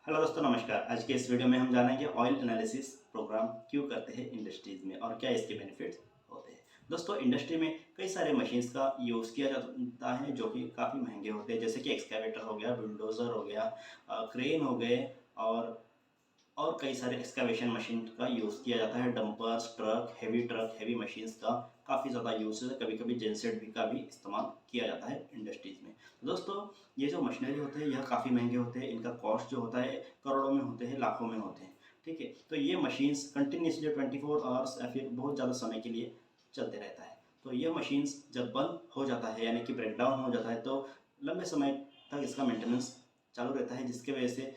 Hello दोस्तों, नमस्कार। आज के इस वीडियो में हम जानेंगे ऑयल एनालिसिस प्रोग्राम क्यों करते हैं इंडस्ट्रीज़ में और क्या इसके बेनिफिट्स होते हैं। दोस्तों, इंडस्ट्री में कई सारे मशीन्स का यूज़ किया जाता है जो कि काफ़ी महंगे होते हैं, जैसे कि एक्सकावेटर हो गया, बुलडोज़र हो गया, क्रेन हो गए और कई सारे एक्सकैवेशन मशीन का यूज़ किया जाता है। डंपर्स, ट्रक, हेवी मशीन्स का काफ़ी ज़्यादा यूज़ है। कभी-कभी जेनसेट भी का भी इस्तेमाल किया जाता है इंडस्ट्रीज़ में। तो दोस्तों, ये जो मशीनरी होते हैं यह काफ़ी महँगे होते हैं। इनका कॉस्ट जो होता है करोड़ों में होते हैं, लाखों में होते हैं। ठीक है? तो ये मशीन्स कंटिन्यूअसली 24 आवर्स या फिर बहुत ज़्यादा समय के लिए चलते रहता है। तो ये मशीन्स जब बंद हो जाता है यानी कि ब्रेकडाउन हो जाता है तो लंबे समय तक इसका मेंटेनेंस चालू रहता है, जिसकी वजह से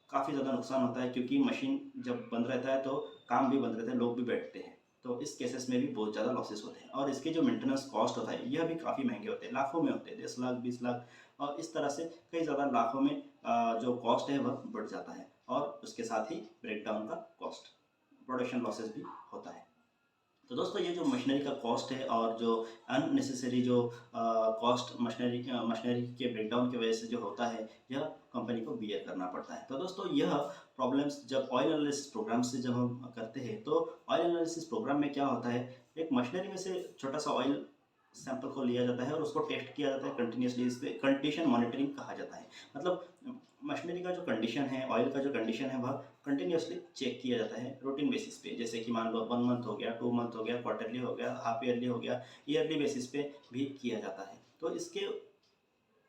काफ़ी ज़्यादा नुकसान होता है, क्योंकि मशीन जब बंद रहता है तो काम भी बंद रहता है, लोग भी बैठते हैं। तो इस केसेस में भी बहुत ज़्यादा लॉसेस होते हैं और इसके जो मेंटेनेंस कॉस्ट होता है यह भी काफ़ी महंगे होते हैं, लाखों में होते हैं, 10 लाख 20 लाख और इस तरह से कई ज़्यादा लाखों में जो कॉस्ट है वह बढ़ जाता है और उसके साथ ही ब्रेकडाउन का कॉस्ट, प्रोडक्शन लॉसेस भी होता है। तो दोस्तों, ये जो मशीनरी का कॉस्ट है और जो अननेसेसरी जो कॉस्ट मशीनरी के ब्रेकडाउन की वजह से जो होता है, यह कंपनी को बियर करना पड़ता है। तो दोस्तों, यह प्रॉब्लम्स जब ऑयल एनालिसिस प्रोग्राम से जब हम करते हैं तो ऑयल एनालिसिस प्रोग्राम में क्या होता है, एक मशीनरी में से छोटा सा ऑयल सैंपल को लिया जाता है और उसको टेस्ट किया जाता है कंटिन्यूसली। इस पे कंडीशन मॉनिटरिंग कहा जाता है। मतलब मशीनरी का जो कंडीशन है, ऑयल का जो कंडीशन है, वह कंटिन्यूसली चेक किया जाता है रूटीन बेसिस पे। जैसे कि मान लो 1 मंथ हो गया, 2 मंथ हो गया, क्वार्टरली हो गया, हाफ ईयरली हो गया, ईयरली बेसिस पे भी किया जाता है। तो इसके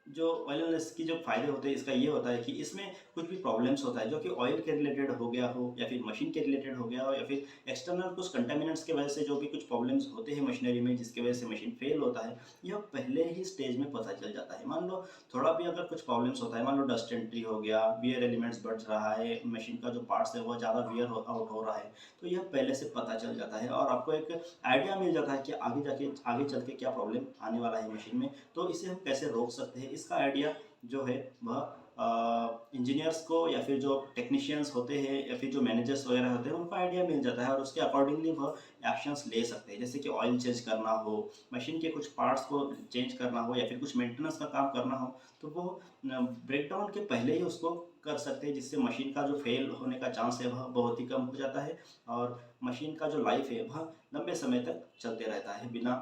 जो ऑयल एनालिसिस की जो फ़ायदे होते हैं, इसका ये होता है कि इसमें कुछ भी प्रॉब्लम्स होता है जो कि ऑयल के रिलेटेड हो गया हो या फिर मशीन के रिलेटेड हो गया हो या फिर एक्सटर्नल कुछ कंटामिनेंट्स की वजह से जो भी कुछ प्रॉब्लम्स होते हैं मशीनरी में, जिसकी वजह से मशीन फेल होता है, यह पहले ही स्टेज में पता चल जाता है। मान लो थोड़ा भी अगर कुछ प्रॉब्लम्स होता है, मान लो डस्ट एंट्री हो गया, वियर एलिमेंट्स बढ़ रहा है, मशीन का जो पार्ट्स है वो ज़्यादा वियर आउट हो रहा है, तो यह पहले से पता चल जाता है और आपको एक आइडिया मिल जाता है कि आगे चल के क्या प्रॉब्लम आने वाला है मशीन में, तो इसे हम कैसे रोक सकते हैं। इसका आइडिया जो है वह इंजीनियर्स को या फिर जो टेक्नीशियंस होते हैं या फिर जो मैनेजर्स वगैरह होते हैं उनको आइडिया मिल जाता है और उसके अकॉर्डिंगली वह एक्शंस ले सकते हैं। जैसे कि ऑयल चेंज करना हो, मशीन के कुछ पार्ट्स को चेंज करना हो या फिर कुछ मेंटेनेंस का काम करना हो, तो वो ब्रेकडाउन के पहले ही उसको कर सकते हैं, जिससे मशीन का जो फेल होने का चांस है वह बहुत ही कम हो जाता है और मशीन का जो लाइफ है वह लंबे समय तक चलते रहता है बिना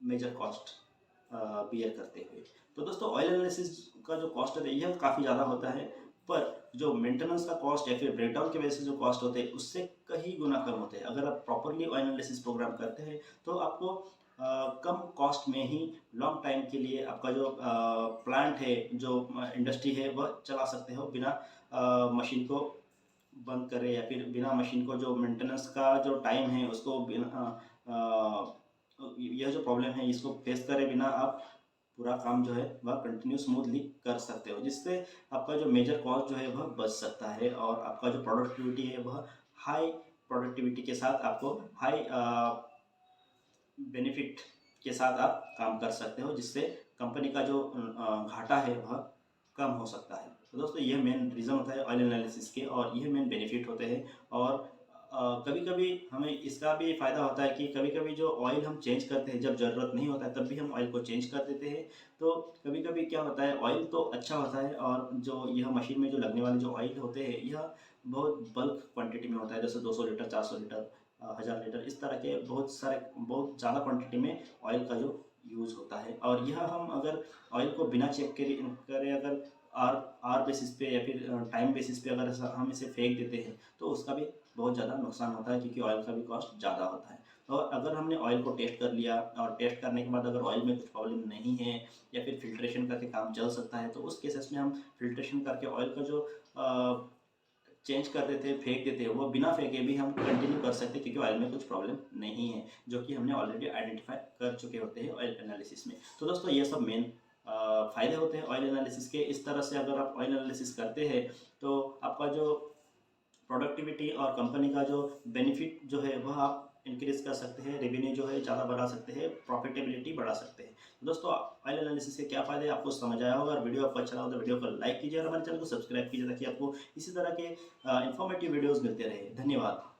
मेजर कॉस्ट बियर करते हुए। तो दोस्तों, ऑयल एनालिसिस का जो कॉस्ट है यह काफ़ी ज़्यादा होता है, पर जो मेंटेनेंस का कॉस्ट या फिर ब्रेकडाउन की वजह से जो कॉस्ट होते हैं उससे कहीं गुना कम होते हैं। अगर आप प्रॉपरली ऑयल एनालिसिस प्रोग्राम करते हैं तो आपको कम कॉस्ट में ही लॉन्ग टाइम के लिए आपका जो प्लांट है, जो इंडस्ट्री है, वह चला सकते हो बिना मशीन को बंद करे या फिर बिना मशीन को जो मेंटेनेंस का जो टाइम है उसको बिना यह जो प्रॉब्लम है इसको फेस करे बिना आप पूरा काम जो है वह कंटिन्यू स्मूथली कर सकते हो, जिससे आपका जो मेजर कॉस्ट जो है वह बच सकता है और आपका जो प्रोडक्टिविटी है वह हाई प्रोडक्टिविटी के साथ आपको हाई बेनिफिट के साथ आप काम कर सकते हो, जिससे कंपनी का जो घाटा है वह कम हो सकता है। तो दोस्तों, ये मेन रीज़न होता है ऑयल एनालिसिस के और ये मेन बेनिफिट होते हैं। और कभी-कभी हमें इसका भी फ़ायदा होता है कि कभी-कभी जो ऑयल हम चेंज करते हैं, जब ज़रूरत नहीं होता है तब भी हम ऑयल को चेंज कर देते हैं। तो कभी-कभी क्या होता है, ऑयल तो अच्छा होता है और जो यह मशीन में जो लगने वाले जो ऑयल होते हैं यह बहुत बल्क क्वांटिटी में होता है, जैसे 200 लीटर, 400 लीटर, 1000 लीटर, इस तरह के बहुत ज़्यादा क्वांटिटी में ऑयल का जो यूज़ होता है। और यह हम अगर ऑयल को बिना चेक करे अगर आर आर बेसिस पे या फिर टाइम बेसिस पे अगर हम इसे फेंक देते हैं तो उसका भी बहुत ज़्यादा नुकसान होता है, क्योंकि ऑयल का भी कॉस्ट ज़्यादा होता है। और अगर हमने ऑयल को टेस्ट कर लिया और टेस्ट करने के बाद अगर ऑयल में कुछ प्रॉब्लम नहीं है या फिर फिल्ट्रेशन करके काम चल सकता है, तो उस केसेस में हम फिल्ट्रेशन करके ऑयल का जो चेंज कर देते हैं, फेंक देते हैं, वो बिना फेंके भी हम कंटिन्यू कर सकते हैं, क्योंकि ऑयल में कुछ प्रॉब्लम नहीं है, जो कि हमने ऑलरेडी आइडेंटिफाई कर चुके होते हैं ऑयल एनालिसिस में। तो दोस्तों, ये सब मेन फ़ायदे होते हैं ऑयल एनालिसिस के। इस तरह से अगर आप ऑयल एनालिसिस करते हैं तो आपका जो प्रोडक्टिविटी और कंपनी का जो बेनिफिट जो है वह आप इंक्रीज़ कर सकते हैं, रेवेन्यू जो है ज़्यादा बढ़ा सकते हैं, प्रॉफिटेबिलिटी बढ़ा सकते हैं। तो दोस्तों, ऑयल एनालिसिस के क्या फ़ायदे हैं आपको समझ आया होगा। और वीडियो आपको अच्छा लगा तो वीडियो को लाइक कीजिए और हमारे चैनल को सब्सक्राइब कीजिए, ताकि आपको इसी तरह के इन्फॉर्मेटिव वीडियोज़ मिलते रहे। धन्यवाद।